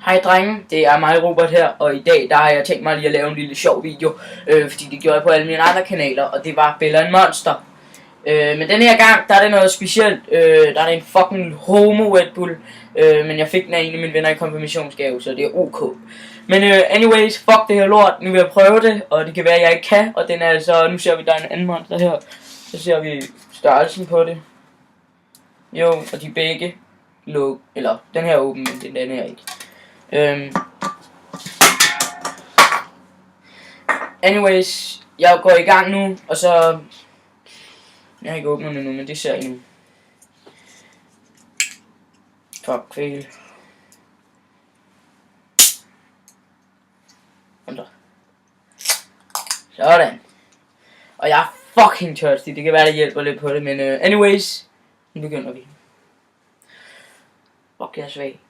Hej drenge, det er mig Robert her, og i dag der har jeg tænkt mig lige at lave en lille sjov video, fordi det gjorde jeg på alle mine andre kanaler, og det var Bella en Monster. Men den her gang, der er det noget specielt, der er det en fucking homo Red Bull, men jeg fik den af en af mine venner i konfirmationsgave, så det er ok. Men anyways, fuck det her lort, nu vil jeg prøve det, og det kan være at jeg ikke kan, og den er altså, nu ser vi der er en anden monster her, så ser vi størrelsen på det. Jo, og de begge eller den her er åben, men den her ikke. Anyways, jeg går i gang nu, og så... Jeg har ikke åbnet det nu, men det ser I nu. Fuck, kvæl. Kom der. Sådan. Og jeg er fucking tørstig, det kan være, det hjælper lidt på det, men anyways, nu begynder vi. Fuck, jeg er svag.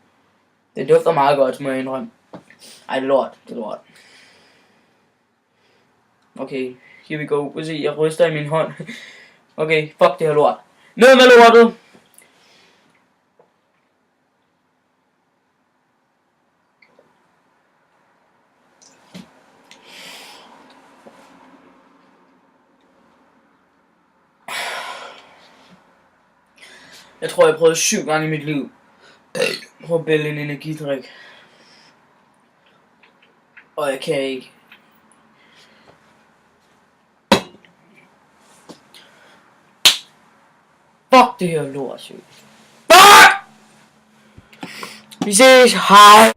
Det dufter meget godt, må jeg indrømme. Ej, det er lort, det er lort. Okay, here we go. Prøv at se, jeg ryster i min hånd. Okay, fuck det her lort. Ned med lortet! Jeg tror, jeg prøvede 7 gange i mit liv. Prøv at bælge en energidrik. Og jeg kan ikke. Fuck det her lort, sygt. Fuck! Vi ses, hej!